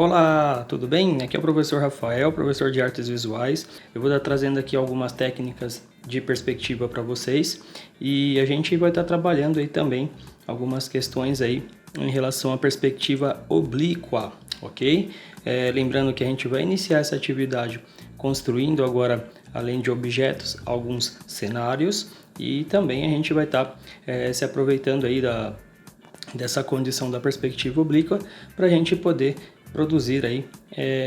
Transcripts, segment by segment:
Olá, tudo bem? Aqui é o professor Rafael, professor de artes visuais. Eu vou estar trazendo aqui algumas técnicas de perspectiva para vocês e a gente vai estar trabalhando aí também algumas questões aí em relação à perspectiva oblíqua, ok? Lembrando que a gente vai iniciar essa atividade construindo agora, além de objetos, alguns cenários e também a gente vai estar se aproveitando aí dessa condição da perspectiva oblíqua para a gente poder produzir aí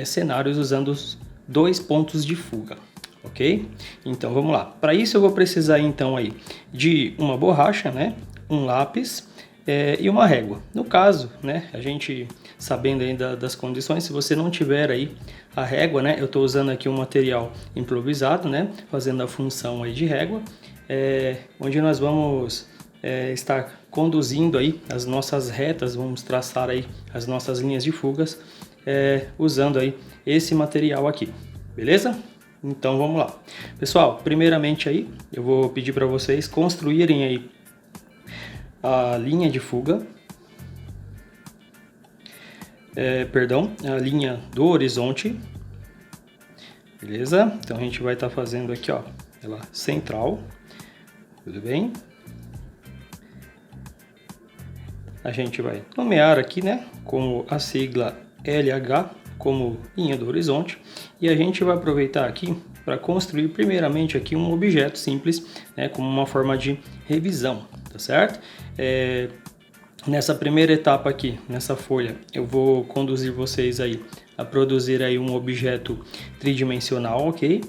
cenários usando os dois pontos de fuga, ok? Então vamos lá. Para isso eu vou precisar então aí de uma borracha, né? Um lápis e uma régua. No caso, né? A gente sabendo ainda das condições, se você não tiver aí a régua, né? Eu estou usando aqui um material improvisado, né? Fazendo a função aí de régua, onde nós vamos estar conduzindo aí as nossas retas, vamos traçar aí as nossas linhas de fugas usando aí esse material aqui, beleza? Então vamos lá. Pessoal, primeiramente aí eu vou pedir para vocês construírem aí a linha de fuga, a linha do horizonte, beleza? Então a gente vai estar fazendo aqui, ó, ela central, tudo bem? A gente vai nomear aqui, né, como a sigla LH, como linha do horizonte, e a gente vai aproveitar aqui para construir primeiramente aqui um objeto simples, né, como uma forma de revisão, tá certo? Nessa primeira etapa aqui, nessa folha, eu vou conduzir vocês aí a produzir aí um objeto tridimensional, ok?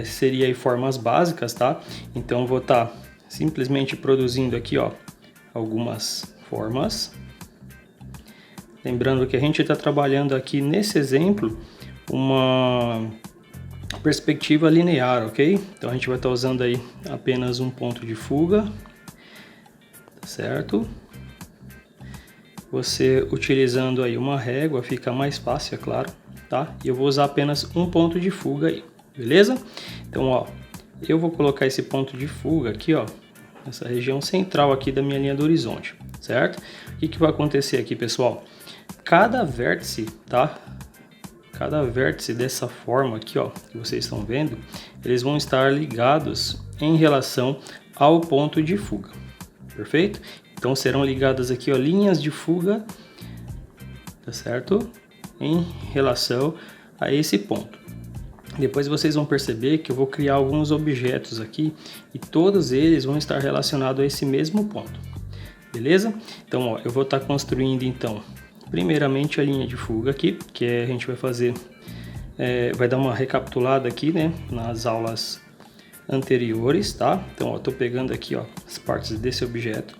Seria aí formas básicas, tá? Então vou estar simplesmente produzindo aqui, ó, algumas formas. Lembrando que a gente está trabalhando aqui nesse exemplo uma perspectiva linear, ok? Então a gente vai estar usando aí apenas um ponto de fuga, tá certo? Você utilizando aí uma régua fica mais fácil, é claro, tá? E eu vou usar apenas um ponto de fuga aí, beleza? Então, ó, eu vou colocar esse ponto de fuga aqui, ó, nessa região central aqui da minha linha do horizonte, certo? O que vai acontecer aqui, pessoal? Cada vértice, tá? Cada vértice dessa forma aqui, ó, que vocês estão vendo, eles vão estar ligados em relação ao ponto de fuga, perfeito? Então serão ligadas aqui, ó, linhas de fuga, tá certo? Em relação a esse ponto. Depois vocês vão perceber que eu vou criar alguns objetos aqui e todos eles vão estar relacionados a esse mesmo ponto, beleza? Então, ó, eu vou estar construindo então, primeiramente a linha de fuga aqui, que a gente vai fazer, vai dar uma recapitulada aqui, né, nas aulas anteriores, tá? Então, ó, tô pegando aqui, ó, as partes desse objeto.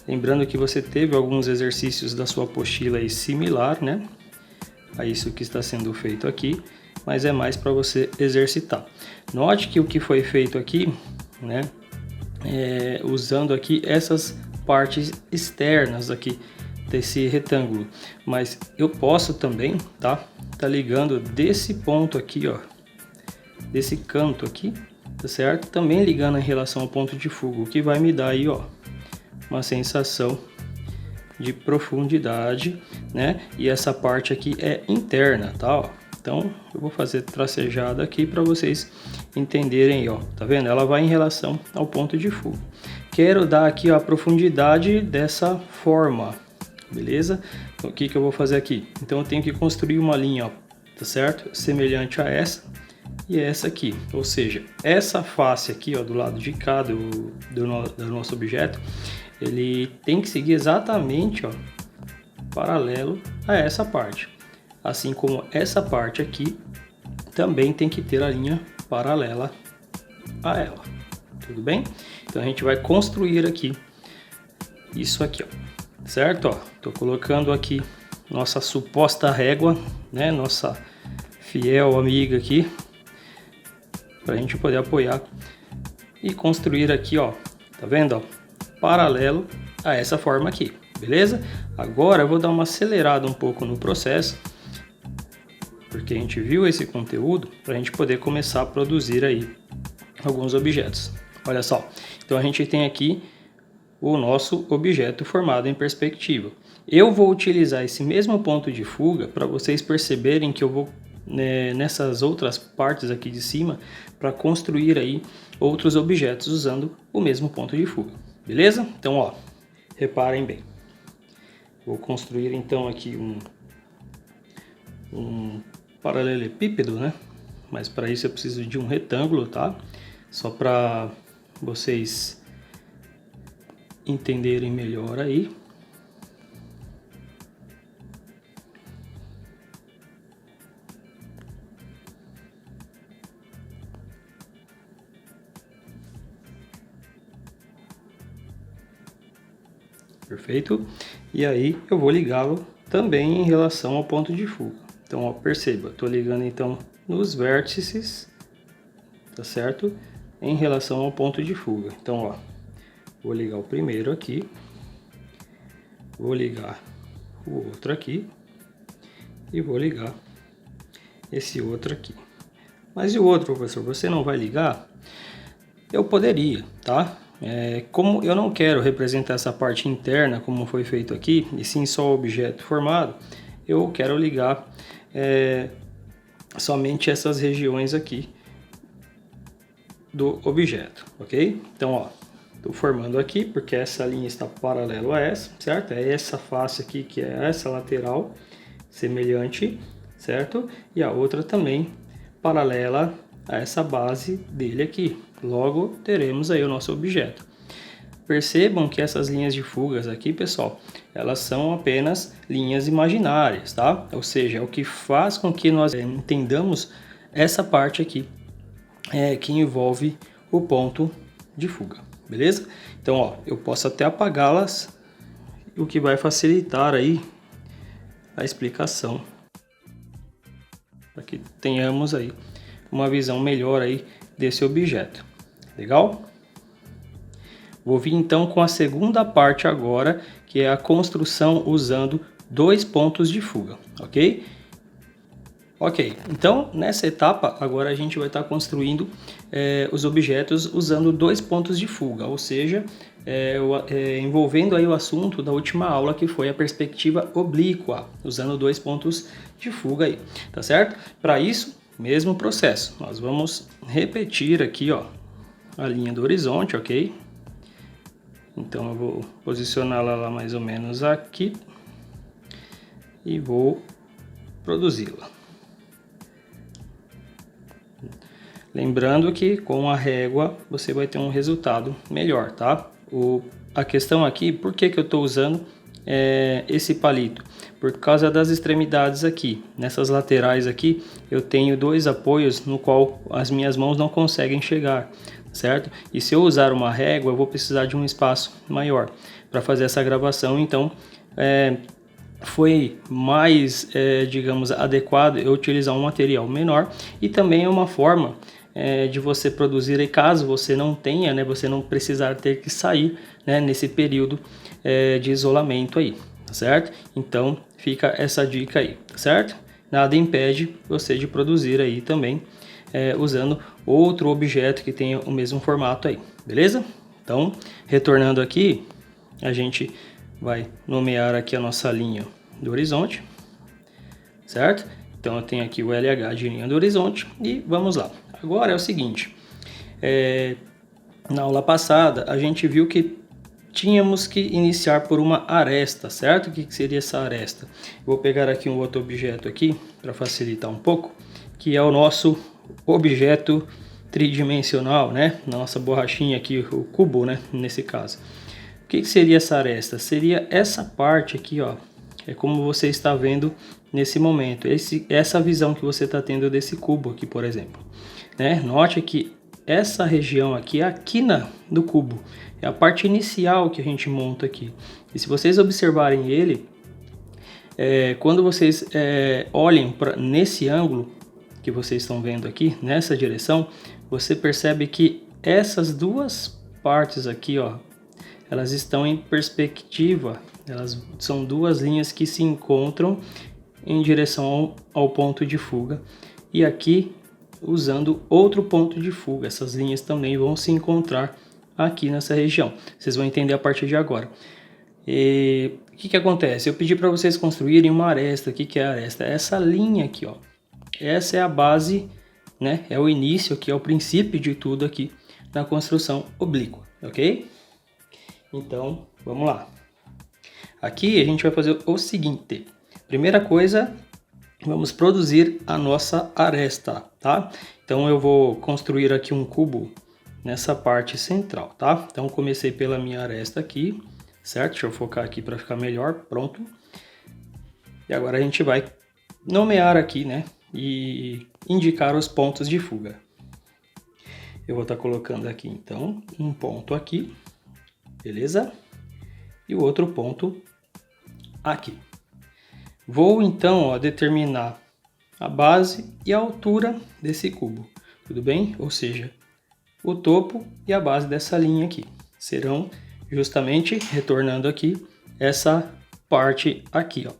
Lembrando que você teve alguns exercícios da sua apostila aí similar, né, a isso que está sendo feito aqui, mas é mais para você exercitar. Note que o que foi feito aqui, né, usando aqui essas partes externas aqui desse retângulo, mas eu posso também, tá ligando desse ponto aqui, ó, desse canto aqui, tá certo? Também ligando em relação ao ponto de fuga, o que vai me dar aí, ó, uma sensação de profundidade, né? E essa parte aqui é interna, tá? Ó. Então eu vou fazer tracejada aqui para vocês entenderem, ó, tá vendo? Ela vai em relação ao ponto de fuga. Quero dar aqui ó, a profundidade dessa forma, beleza? Então, o que eu vou fazer aqui? Então eu tenho que construir uma linha, ó, tá certo? Semelhante a essa e essa aqui, ou seja, essa face aqui, ó, do lado de cá do nosso objeto, ele tem que seguir exatamente, ó, paralelo a essa parte. Assim como essa parte aqui também tem que ter a linha paralela a ela. Tudo bem? Então a gente vai construir aqui isso aqui, ó, certo? Ó, tô colocando aqui nossa suposta régua, né? Nossa fiel amiga aqui, para a gente poder apoiar e construir aqui, ó, tá vendo? Ó, paralelo a essa forma aqui, beleza? Agora eu vou dar uma acelerada um pouco no processo, porque a gente viu esse conteúdo para a gente poder começar a produzir aí alguns objetos. Olha só, então a gente tem aqui o nosso objeto formado em perspectiva. Eu vou utilizar esse mesmo ponto de fuga para vocês perceberem que eu vou nessas outras partes aqui de cima para construir aí outros objetos usando o mesmo ponto de fuga, beleza? Então, ó, reparem bem. Vou construir então aqui um paralelepípedo, né? Mas para isso eu preciso de um retângulo, tá? Só para vocês entenderem melhor aí. Perfeito? E aí eu vou ligá-lo também em relação ao ponto de fuga. Então, ó, perceba, estou ligando então nos vértices, tá certo? Em relação ao ponto de fuga. Então, ó, vou ligar o primeiro aqui, vou ligar o outro aqui e vou ligar esse outro aqui. Mas e o outro, professor, você não vai ligar? Eu poderia, tá? Como eu não quero representar essa parte interna como foi feito aqui, e sim só o objeto formado, eu quero ligar somente essas regiões aqui do objeto, ok? Então, ó, estou formando aqui porque essa linha está paralelo a essa, certo? É essa face aqui que é essa lateral semelhante, certo? E a outra também paralela a essa base dele aqui. Logo, teremos aí o nosso objeto. Percebam que essas linhas de fugas aqui, pessoal, elas são apenas linhas imaginárias, tá? Ou seja, é o que faz com que nós entendamos essa parte aqui, que envolve o ponto de fuga, beleza? Então, ó, eu posso até apagá-las, o que vai facilitar aí a explicação, para que tenhamos aí uma visão melhor aí desse objeto. Legal? Vou vir então com a segunda parte agora, que é a construção usando 2 pontos de fuga, ok? Ok, então nessa etapa agora a gente vai estar construindo os objetos usando 2 pontos de fuga, ou seja, envolvendo aí o assunto da última aula, que foi a perspectiva oblíqua, usando 2 pontos de fuga aí, tá certo? Para isso, mesmo processo, nós vamos repetir aqui, ó, a linha do horizonte, ok? Então eu vou posicioná-la lá mais ou menos aqui e vou produzi-la. Lembrando que com a régua você vai ter um resultado melhor, tá? A questão aqui, por que eu estou usando esse palito? Por causa das extremidades aqui. Nessas laterais aqui eu tenho 2 apoios no qual as minhas mãos não conseguem chegar, certo? E se eu usar uma régua eu vou precisar de um espaço maior para fazer essa gravação, então foi mais, digamos, adequado eu utilizar um material menor, e também é uma forma de você produzir, e caso você não tenha, né, você não precisar ter que sair, né, nesse período de isolamento aí, tá certo? Então fica essa dica aí, tá certo? Nada impede você de produzir aí também usando outro objeto que tenha o mesmo formato aí, beleza? Então, retornando aqui, a gente vai nomear aqui a nossa linha do horizonte, certo? Então eu tenho aqui o LH de linha do horizonte e vamos lá. Agora é o seguinte, na aula passada a gente viu que tínhamos que iniciar por uma aresta, certo? O que seria essa aresta? Vou pegar aqui um outro objeto aqui para facilitar um pouco, que é o nosso objeto tridimensional, né? Nossa borrachinha aqui, o cubo, né? Nesse caso. O que seria essa aresta? Seria essa parte aqui, ó. É como você está vendo nesse momento. Essa visão que você está tendo desse cubo aqui, por exemplo. Né? Note que essa região aqui é a quina do cubo. É a parte inicial que a gente monta aqui. E se vocês observarem ele, quando vocês olhem nesse ângulo que vocês estão vendo aqui, nessa direção, você percebe que essas duas partes aqui, ó, elas estão em perspectiva. Elas são 2 linhas que se encontram em direção ao ponto de fuga. E aqui, usando outro ponto de fuga, essas linhas também vão se encontrar aqui nessa região. Vocês vão entender a partir de agora. E o que acontece? Eu pedi para vocês construírem uma aresta. O que é a aresta? É essa linha aqui, ó. Essa é a base, né? É o início aqui, é o princípio de tudo aqui na construção oblíqua, ok? Então, vamos lá. Aqui a gente vai fazer o seguinte. Primeira coisa, vamos produzir a nossa aresta, tá? Então eu vou construir aqui um cubo nessa parte central, tá? Então comecei pela minha aresta aqui, certo? Deixa eu focar aqui para ficar melhor, pronto. E agora a gente vai nomear aqui, né? E indicar os pontos de fuga. Eu vou estar colocando aqui então um ponto aqui, beleza? E o outro ponto aqui. Vou então, ó, determinar a base e a altura desse cubo, tudo bem? Ou seja, o topo e a base dessa linha aqui serão justamente, retornando aqui, essa parte aqui, ó,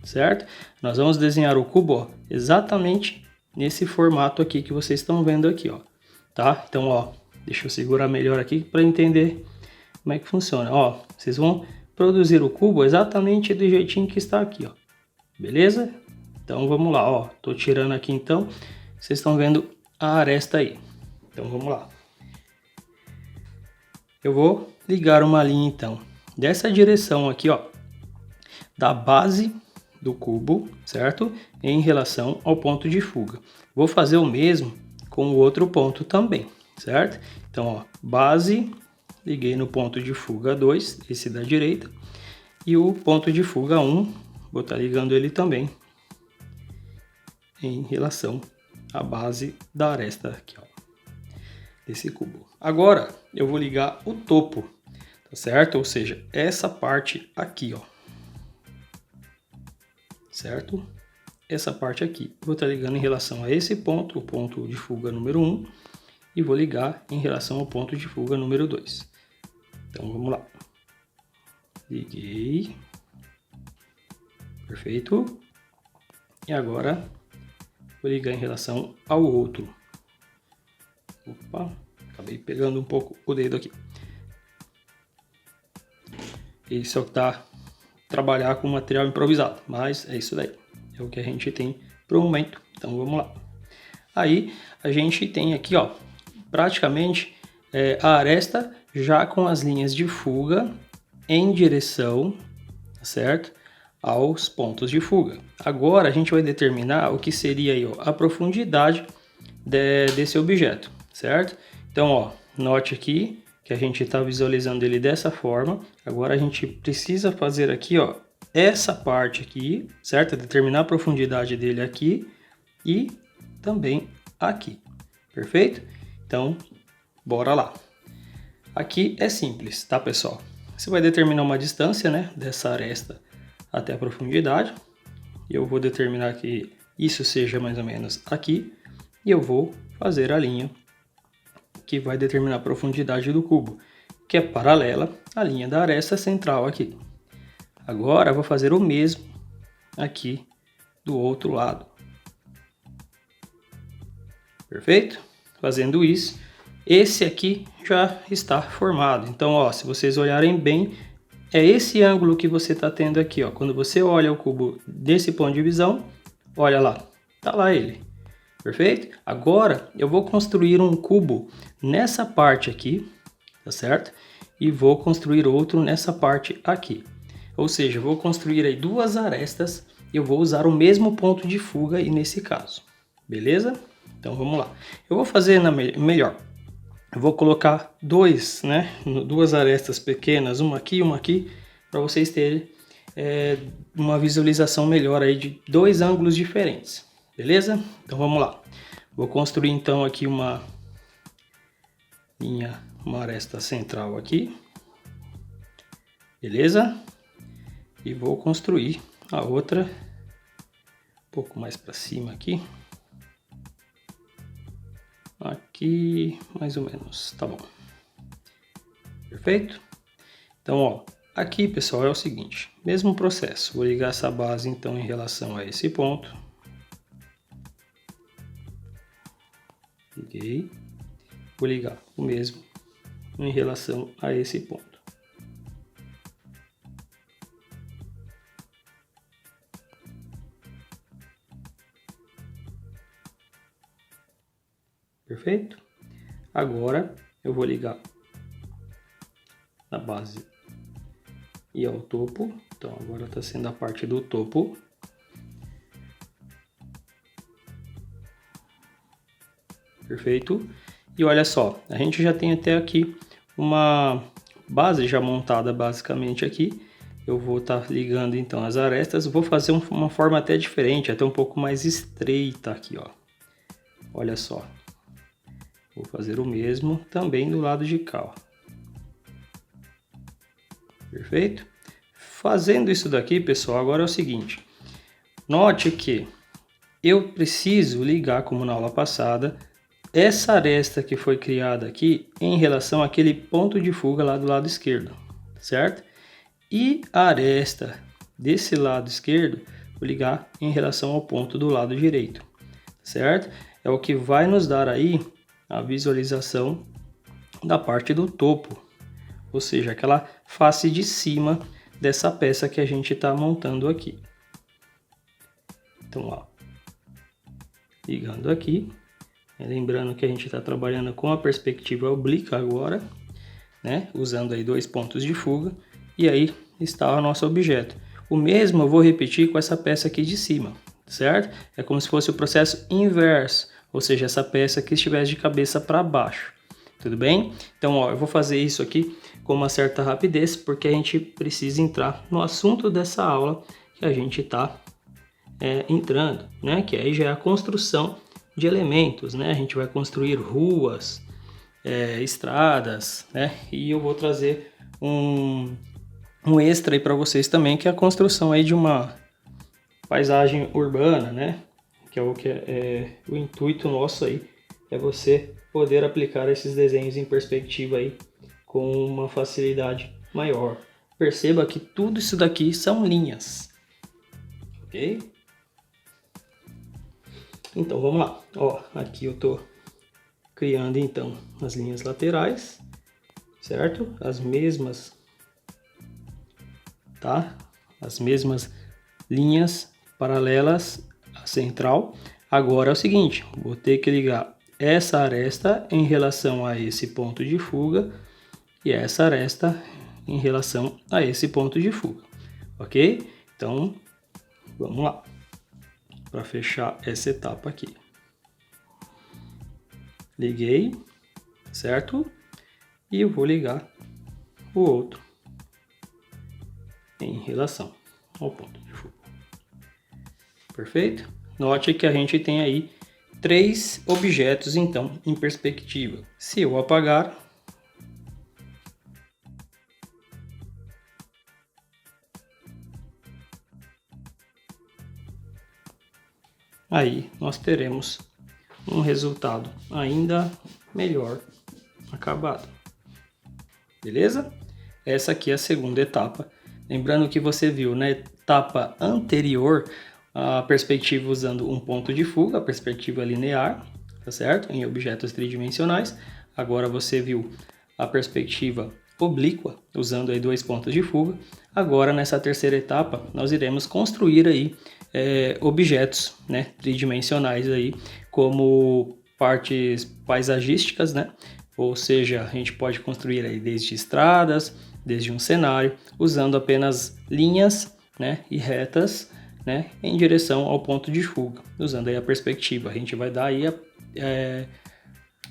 certo? Nós vamos desenhar o cubo, ó, exatamente nesse formato aqui que vocês estão vendo aqui, ó, tá? Então, ó, deixa eu segurar melhor aqui para entender como é que funciona. Ó, vocês vão produzir o cubo exatamente do jeitinho que está aqui, ó. Beleza? Então vamos lá, ó. Tô tirando aqui então. Vocês estão vendo a aresta aí. Então vamos lá. Eu vou ligar uma linha então dessa direção aqui, ó, da base do cubo, certo? Em relação ao ponto de fuga. Vou fazer o mesmo com o outro ponto também, certo? Então, ó, base, liguei no ponto de fuga 2, esse da direita, e o ponto de fuga 1, vou estar ligando ele também em relação à base da aresta aqui, ó, desse cubo. Agora eu vou ligar o topo, tá certo? Ou seja, essa parte aqui, ó, certo? Essa parte aqui, vou estar ligando em relação a esse ponto, o ponto de fuga número 1, e vou ligar em relação ao ponto de fuga número 2. Então vamos lá. Liguei. Perfeito. E agora vou ligar em relação ao outro. Opa, acabei pegando um pouco o dedo aqui. Isso é o que tá trabalhar com material improvisado, mas é isso daí. É o que a gente tem para o momento. Então vamos lá. Aí a gente tem aqui, ó, praticamente a aresta já com as linhas de fuga em direção, certo? Aos pontos de fuga. Agora a gente vai determinar o que seria aí, ó, a profundidade desse objeto, certo? Então, ó, note aqui que a gente está visualizando ele dessa forma. Agora a gente precisa fazer aqui, ó, essa parte aqui, certo? Determinar a profundidade dele aqui e também aqui, perfeito? Então, bora lá. Aqui é simples, tá, pessoal? Você vai determinar uma distância, né, dessa aresta até a profundidade. Eu vou determinar que isso seja mais ou menos aqui. E eu vou fazer a linha que vai determinar a profundidade do cubo, que é paralela à linha da aresta central aqui. Agora eu vou fazer o mesmo aqui do outro lado. Perfeito? Fazendo isso, esse aqui já está formado. Então, ó, se vocês olharem bem, é esse ângulo que você está tendo aqui, ó. Quando você olha o cubo desse ponto de visão, olha lá, tá lá ele. Perfeito? Agora eu vou construir um cubo nessa parte aqui, tá certo? E vou construir outro nessa parte aqui. Ou seja, eu vou construir aí duas arestas e eu vou usar o mesmo ponto de fuga aí nesse caso. Beleza? Então vamos lá. Eu vou fazer melhor. Eu vou colocar duas arestas pequenas, uma aqui, para vocês terem uma visualização melhor aí de dois ângulos diferentes. Beleza? Então vamos lá. Vou construir então aqui uma aresta central aqui. Beleza? E vou construir a outra um pouco mais para cima aqui. Aqui, mais ou menos, tá bom. Perfeito? Então, ó, aqui, pessoal, é o seguinte, mesmo processo. Vou ligar essa base então em relação a esse ponto. Liguei. Vou ligar o mesmo em relação a esse ponto. Perfeito? Agora eu vou ligar na base e ao topo. Então agora está sendo a parte do topo. Perfeito? E olha só, a gente já tem até aqui uma base já montada basicamente aqui. Eu vou estar ligando então as arestas, vou fazer uma forma até diferente, até um pouco mais estreita aqui, ó. Olha só. Vou fazer o mesmo também do lado de cá, ó. Perfeito? Fazendo isso daqui, pessoal, agora é o seguinte. Note que eu preciso ligar, como na aula passada, essa aresta que foi criada aqui em relação àquele ponto de fuga lá do lado esquerdo, certo? E a aresta desse lado esquerdo, vou ligar em relação ao ponto do lado direito, certo? É o que vai nos dar aí a visualização da parte do topo, ou seja, aquela face de cima dessa peça que a gente está montando aqui. Então, ó, ligando aqui, lembrando que a gente está trabalhando com a perspectiva oblíqua agora, né? Usando aí 2 pontos de fuga, e aí está o nosso objeto. O mesmo eu vou repetir com essa peça aqui de cima, certo? É como se fosse o processo inverso, ou seja, essa peça que estivesse de cabeça para baixo. Tudo bem? Então, ó, eu vou fazer isso aqui com uma certa rapidez, porque a gente precisa entrar no assunto dessa aula que a gente está entrando, né? Que aí já é a construção de elementos, né? A gente vai construir ruas, estradas, né? E eu vou trazer um extra aí para vocês também, que é a construção aí de uma paisagem urbana, né? Que é o que o intuito nosso aí, é você poder aplicar esses desenhos em perspectiva aí com uma facilidade maior. Perceba que tudo isso daqui são linhas, ok? Então vamos lá, ó, aqui eu tô criando então as linhas laterais, certo? As mesmas, tá? As mesmas linhas paralelas à central. Agora é o seguinte, vou ter que ligar essa aresta em relação a esse ponto de fuga e essa aresta em relação a esse ponto de fuga, ok? Então, vamos lá, para fechar essa etapa aqui. Liguei, certo? E eu vou ligar o outro em relação ao ponto de fuga. Perfeito? Note que a gente tem aí 3 objetos, então, em perspectiva. Se eu apagar, aí nós teremos um resultado ainda melhor acabado. Beleza? Essa aqui é a segunda etapa. Lembrando que você viu na etapa anterior a perspectiva usando um ponto de fuga, a perspectiva linear, tá certo? Em objetos tridimensionais. Agora você viu a perspectiva oblíqua, usando aí 2 pontos de fuga. Agora, nessa terceira etapa, nós iremos construir aí objetos, né, tridimensionais aí, como partes paisagísticas, né? Ou seja, a gente pode construir aí desde estradas, desde um cenário, usando apenas linhas, né, e retas, né, em direção ao ponto de fuga, usando aí a perspectiva. A gente vai dar aí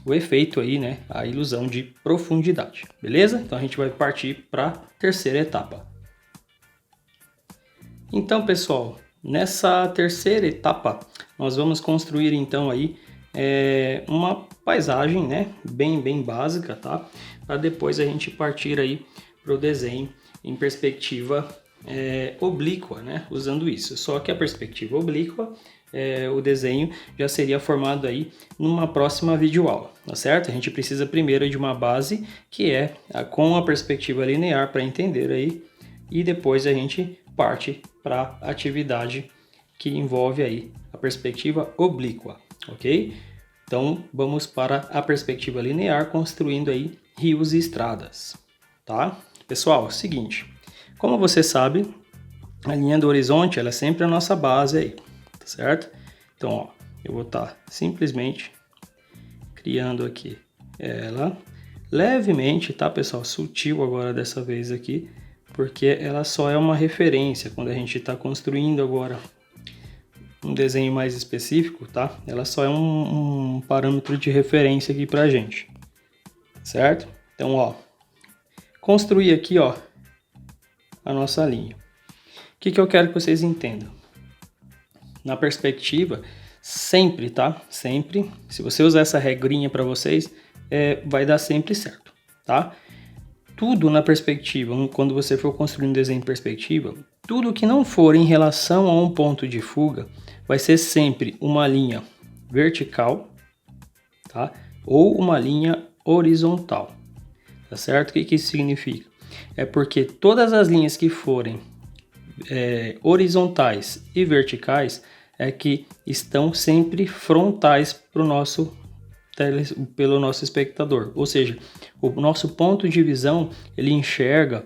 o efeito aí, né, a ilusão de profundidade, beleza? Então a gente vai partir para a terceira etapa. Então, pessoal, nessa terceira etapa, nós vamos construir então aí uma paisagem, né, bem básica, tá? Para depois a gente partir aí para o desenho em perspectiva oblíqua, né, usando isso. Só que a perspectiva oblíqua, o desenho já seria formado aí numa próxima videoaula, tá certo? A gente precisa primeiro de uma base que é com a perspectiva linear para entender aí, e depois a gente parte para a atividade que envolve aí a perspectiva oblíqua, ok? Então vamos para a perspectiva linear, construindo aí rios e estradas, tá? Pessoal, é o seguinte, como você sabe, a linha do horizonte ela é sempre a nossa base aí, tá certo? Então, ó, eu vou estar simplesmente criando aqui ela levemente, tá, pessoal? Sutil agora dessa vez aqui, porque ela só é uma referência quando a gente está construindo agora um desenho mais específico, tá? Ela só é um parâmetro de referência aqui pra gente, certo? Então, ó, construir aqui, ó, a nossa linha. O que eu quero que vocês entendam? Na perspectiva, sempre, tá? Sempre, se você usar essa regrinha para vocês, vai dar sempre certo, tá? Tudo na perspectiva, quando você for construir um desenho em perspectiva, tudo que não for em relação a um ponto de fuga, vai ser sempre uma linha vertical, tá? Ou uma linha horizontal, tá certo? O que isso significa? É porque todas as linhas que forem horizontais e verticais é que estão sempre frontais pelo nosso espectador, ou seja, o nosso ponto de visão ele enxerga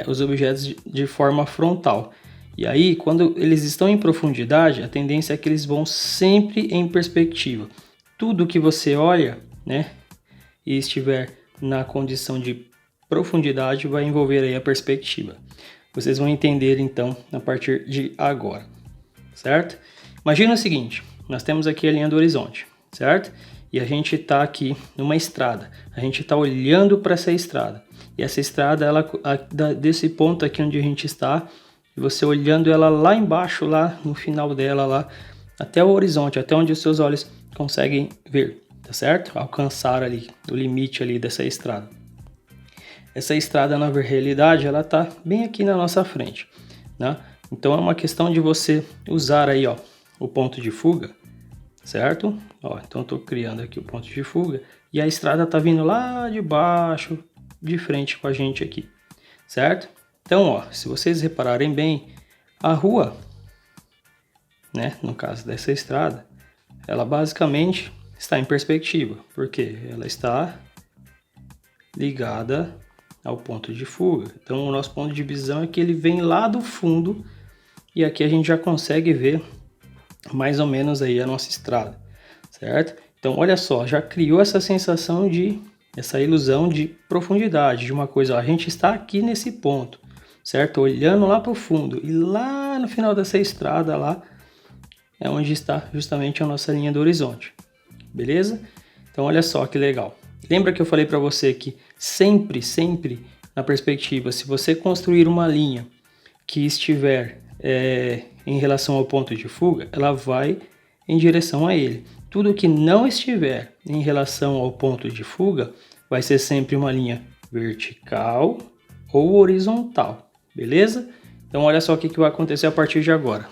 os objetos de forma frontal. E aí, quando eles estão em profundidade, a tendência é que eles vão sempre em perspectiva. Tudo que você olha, né, e estiver na condição de profundidade vai envolver aí a perspectiva. Vocês vão entender então a partir de agora, certo? Imagina o seguinte, nós temos aqui a linha do horizonte, certo? E a gente está aqui numa estrada, a gente está olhando para essa estrada. E essa estrada, ela desse ponto aqui onde a gente está, você olhando ela lá embaixo, lá no final dela, lá até o horizonte, até onde os seus olhos conseguem ver, tá certo? Alcançar ali o limite ali dessa estrada. Essa estrada, na realidade, ela está bem aqui na nossa frente, né? Então é uma questão de você usar aí, ó, o ponto de fuga, certo? Ó, então estou criando aqui o ponto de fuga e a estrada está vindo lá de baixo, de frente com a gente aqui, certo? Então, ó, se vocês repararem bem, a rua, né, no caso dessa estrada, ela basicamente está em perspectiva, porque ela está ligada ao ponto de fuga. Então, o nosso ponto de visão é que ele vem lá do fundo e aqui a gente já consegue ver mais ou menos aí a nossa estrada, certo? Então, olha só, já criou essa sensação essa ilusão de profundidade, de uma coisa, ó, a gente está aqui nesse ponto, certo? Olhando lá para o fundo e lá no final dessa estrada lá é onde está justamente a nossa linha do horizonte, beleza? Então, olha só que legal. Lembra que eu falei para você que sempre na perspectiva, se você construir uma linha que estiver em relação ao ponto de fuga, ela vai em direção a ele. Tudo que não estiver em relação ao ponto de fuga vai ser sempre uma linha vertical ou horizontal, beleza? Então olha só o que vai acontecer a partir de agora.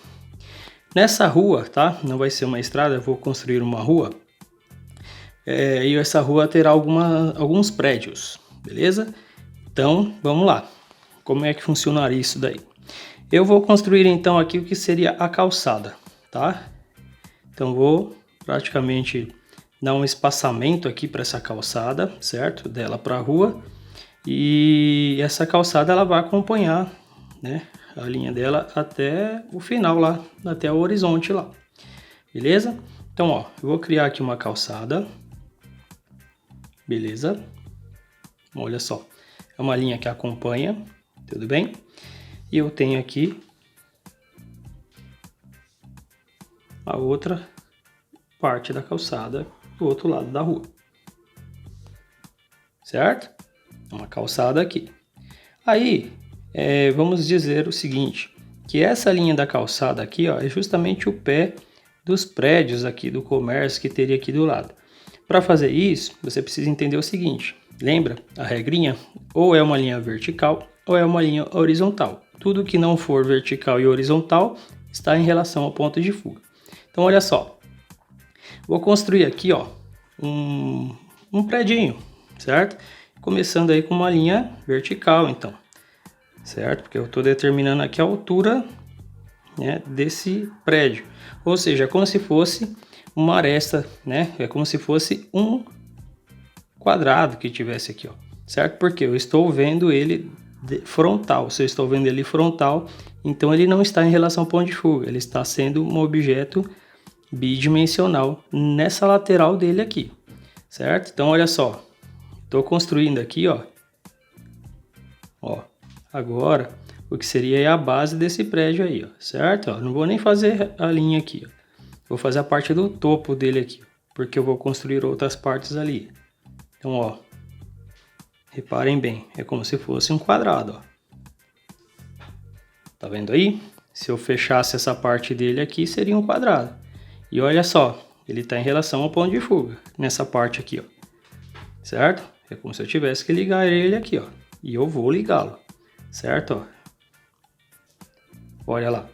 Nessa rua, tá? Não vai ser uma estrada, eu vou construir uma rua. E essa rua terá alguns prédios, beleza? Então vamos lá. Como é que funcionaria isso daí? Eu vou construir então aqui o que seria a calçada, tá? Então vou praticamente dar um espaçamento aqui para essa calçada, certo? Dela para a rua. E essa calçada ela vai acompanhar, né, a linha dela até o final lá, até o horizonte lá. Beleza? Então, ó, eu vou criar aqui uma calçada. Beleza? Olha só. É uma linha que acompanha, tudo bem? E eu tenho aqui a outra parte da calçada do outro lado da rua, certo? Uma calçada aqui. Aí, vamos dizer o seguinte, que essa linha da calçada aqui, ó, é justamente o pé dos prédios aqui do comércio que teria aqui do lado. Para fazer isso, você precisa entender o seguinte, lembra a regrinha? Ou é uma linha vertical ou é uma linha horizontal. Tudo que não for vertical e horizontal está em relação ao ponto de fuga. Então, olha só. Vou construir aqui, ó, um predinho, certo? Começando aí com uma linha vertical, então. Certo? Porque eu estou determinando aqui a altura, né, desse prédio. Ou seja, é como se fosse uma aresta, né? É como se fosse um quadrado que tivesse aqui, ó, certo? Porque eu estou vendo ele frontal. Se eu estou vendo ele frontal, então ele não está em relação ao ponto de fuga, ele está sendo um objeto bidimensional nessa lateral dele aqui, certo? Então olha só, estou construindo aqui, ó, agora o que seria a base desse prédio aí, ó, certo? Ó, não vou nem fazer a linha aqui, ó. Vou fazer a parte do topo dele aqui, porque eu vou construir outras partes ali. Então, ó, reparem bem, é como se fosse um quadrado, ó. Tá vendo aí? Se eu fechasse essa parte dele aqui, seria um quadrado. E olha só, ele está em relação ao ponto de fuga, nessa parte aqui, ó. Certo? É como se eu tivesse que ligar ele aqui, ó. E eu vou ligá-lo, certo? Ó. Olha lá.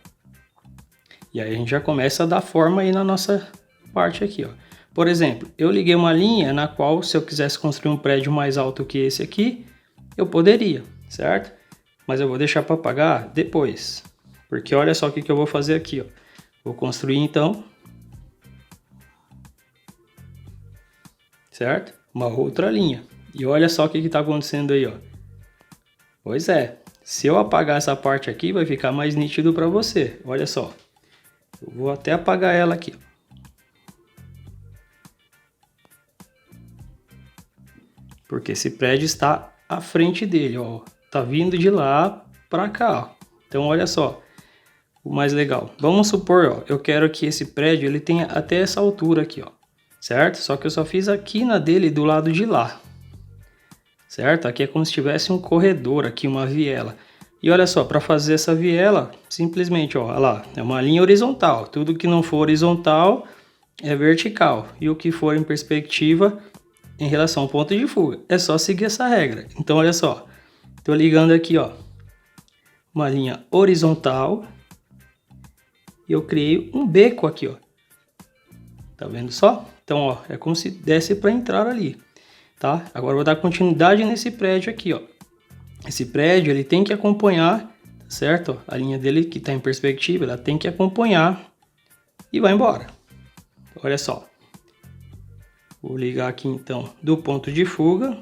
E aí a gente já começa a dar forma aí na nossa parte aqui, ó. Por exemplo, eu liguei uma linha na qual, se eu quisesse construir um prédio mais alto que esse aqui, eu poderia, certo? Mas eu vou deixar para pagar depois. Porque olha só o que eu vou fazer aqui, ó. Vou construir então, certo? Uma outra linha. E olha só o que está acontecendo aí, ó. Pois é, se eu apagar essa parte aqui, vai ficar mais nítido para você. Olha só. Eu vou até apagar ela aqui. Porque esse prédio está à frente dele, ó. Tá vindo de lá para cá, ó. Então olha só. O mais legal. Vamos supor, ó, eu quero que esse prédio ele tenha até essa altura aqui, ó. Certo? Só que eu só fiz a quina dele do lado de lá. Certo? Aqui é como se tivesse um corredor aqui, uma viela. E olha só, para fazer essa viela, simplesmente, ó, olha lá, é uma linha horizontal. Tudo que não for horizontal é vertical. E o que for em perspectiva em relação ao ponto de fuga. É só seguir essa regra. Então, olha só. Estou ligando aqui, ó, uma linha horizontal. E eu criei um beco aqui, ó. Tá vendo só? Então, ó, é como se desse para entrar ali, tá? Agora eu vou dar continuidade nesse prédio aqui, ó. Esse prédio, ele tem que acompanhar, certo? A linha dele que está em perspectiva, ela tem que acompanhar e vai embora. Olha só. Vou ligar aqui, então, do ponto de fuga,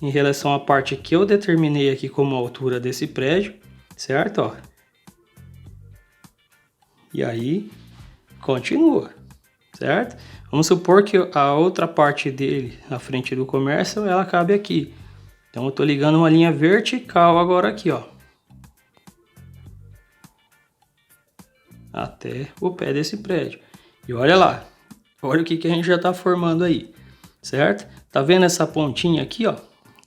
em relação à parte que eu determinei aqui como altura desse prédio, certo? Ó. E aí, continua, certo? Vamos supor que a outra parte dele, na frente do comércio, ela cabe aqui. Então eu estou ligando uma linha vertical agora aqui, ó. Até o pé desse prédio. E olha lá. Olha o que a gente já está formando aí. Certo? Tá vendo essa pontinha aqui, ó?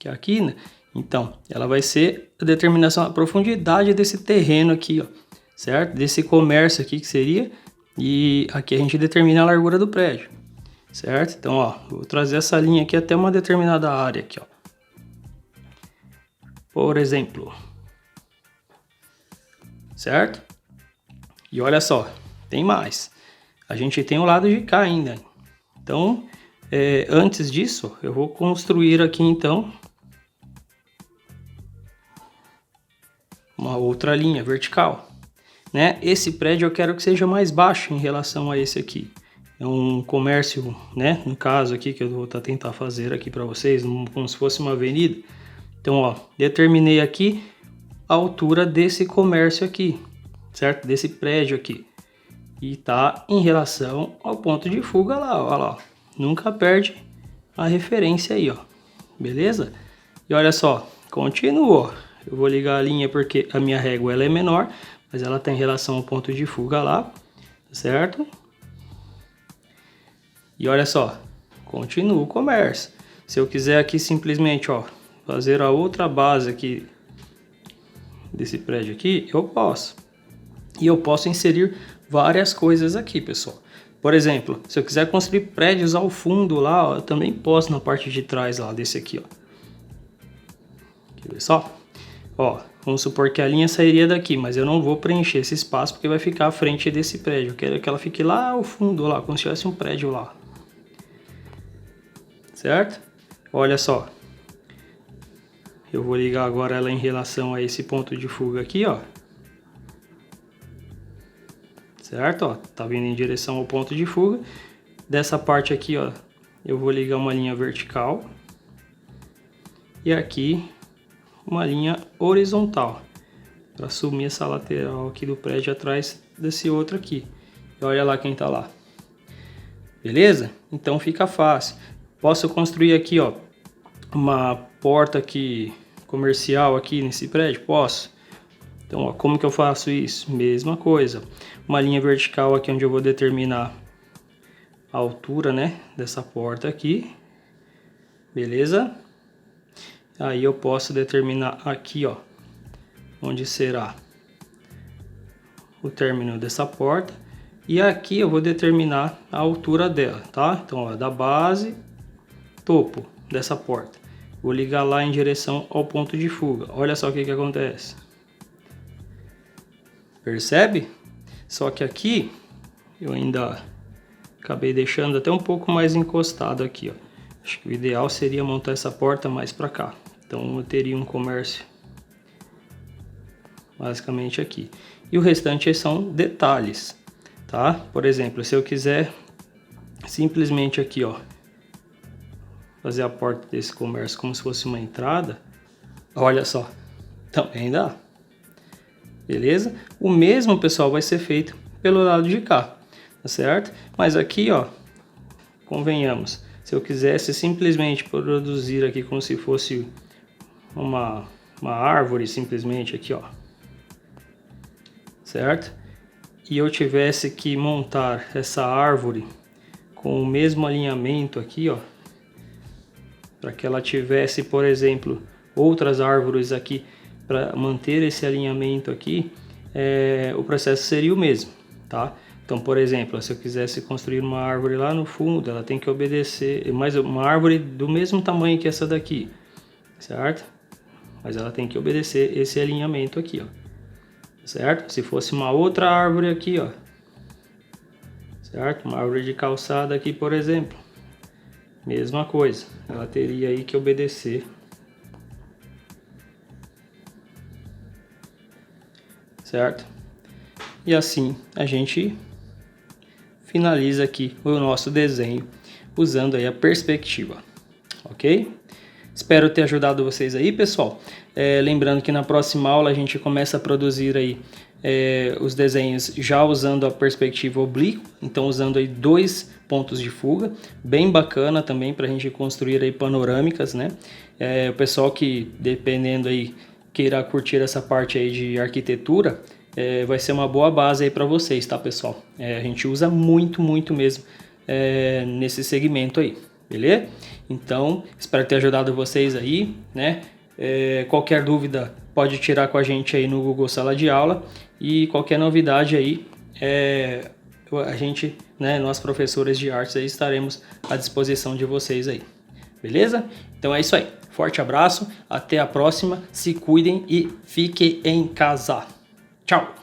Que é a quina? Então, ela vai ser a determinação da profundidade desse terreno aqui, ó. Certo? Desse comércio aqui que seria. E aqui a gente determina a largura do prédio. Certo? Então, ó. Vou trazer essa linha aqui até uma determinada área aqui, ó. Por exemplo, certo? E olha só, tem mais. A gente tem o lado de cá ainda. Então, antes disso, eu vou construir aqui então uma outra linha vertical, né? Esse prédio eu quero que seja mais baixo em relação a esse aqui. É um comércio, né? No caso aqui que eu vou tentar fazer aqui para vocês, como se fosse uma avenida. Então, ó, determinei aqui a altura desse comércio aqui, certo? Desse prédio aqui. E tá em relação ao ponto de fuga lá, ó, lá. Nunca perde a referência aí, ó. Beleza? E olha só, continuou. Eu vou ligar a linha porque a minha régua ela é menor, mas ela tá em relação ao ponto de fuga lá, certo? E olha só, continua o comércio. Se eu quiser aqui simplesmente, ó, fazer a outra base aqui desse prédio aqui, eu posso. E eu posso inserir várias coisas aqui, pessoal. Por exemplo, se eu quiser construir prédios ao fundo lá, ó, eu também posso na parte de trás lá desse aqui, ó. Quer ver só? Ó, vamos supor que a linha sairia daqui, mas eu não vou preencher esse espaço porque vai ficar à frente desse prédio. Eu quero que ela fique lá ao fundo, lá, como se tivesse um prédio lá. Certo? Olha só. Eu vou ligar agora ela em relação a esse ponto de fuga aqui, ó. Certo? Ó, tá vindo em direção ao ponto de fuga. Dessa parte aqui, ó, eu vou ligar uma linha vertical. e aqui uma linha horizontal para assumir essa lateral aqui do prédio atrás desse outro aqui. E olha lá quem tá lá. Beleza? Então fica fácil. Posso construir aqui, ó, uma porta aqui comercial aqui nesse prédio? Posso. Então, ó, como que eu faço isso? Mesma coisa. Uma linha vertical aqui onde eu vou determinar a altura, né, dessa porta aqui. Beleza? Aí eu posso determinar aqui, ó, onde será o término dessa porta. E aqui eu vou determinar a altura dela, tá? Então, ó, da base, topo dessa porta. Vou ligar lá em direção ao ponto de fuga. Olha só o que acontece. Percebe? Só que aqui eu ainda acabei deixando até um pouco mais encostado aqui, ó. Acho que o ideal seria montar essa porta mais para cá. Então eu teria um comércio basicamente aqui. E o restante são detalhes, tá? Por exemplo, se eu quiser simplesmente aqui, ó, fazer a porta desse comércio como se fosse uma entrada, olha só, também dá. Beleza? O mesmo, pessoal, vai ser feito pelo lado de cá, tá certo? Mas aqui, ó, convenhamos, se eu quisesse simplesmente produzir aqui como se fosse uma árvore, simplesmente aqui, ó, certo? E eu tivesse que montar essa árvore com o mesmo alinhamento aqui, ó, para que ela tivesse, por exemplo, outras árvores aqui para manter esse alinhamento aqui, o processo seria o mesmo, tá? Então, por exemplo, se eu quisesse construir uma árvore lá no fundo, ela tem que obedecer, mais uma árvore do mesmo tamanho que essa daqui, certo? Mas ela tem que obedecer esse alinhamento aqui, ó, certo? Se fosse uma outra árvore aqui, ó, certo? Uma árvore de calçada aqui, por exemplo, mesma coisa, ela teria aí que obedecer, certo? E assim a gente finaliza aqui o nosso desenho usando aí a perspectiva, ok? Espero ter ajudado vocês aí, pessoal. Lembrando que na próxima aula a gente começa a produzir aí os desenhos já usando a perspectiva oblíqua, então usando aí 2 pontos de fuga, bem bacana também para a gente construir aí panorâmicas, né? O pessoal que, dependendo aí, queira curtir essa parte aí de arquitetura, vai ser uma boa base aí para vocês, tá, pessoal? A gente usa muito mesmo nesse segmento aí, beleza? Então, espero ter ajudado vocês aí, né? Qualquer dúvida pode tirar com a gente aí no Google Sala de Aula, e qualquer novidade aí, a gente, né, nós professores de artes aí, estaremos à disposição de vocês aí, beleza? Então é isso aí, forte abraço, até a próxima, se cuidem e fiquem em casa. Tchau!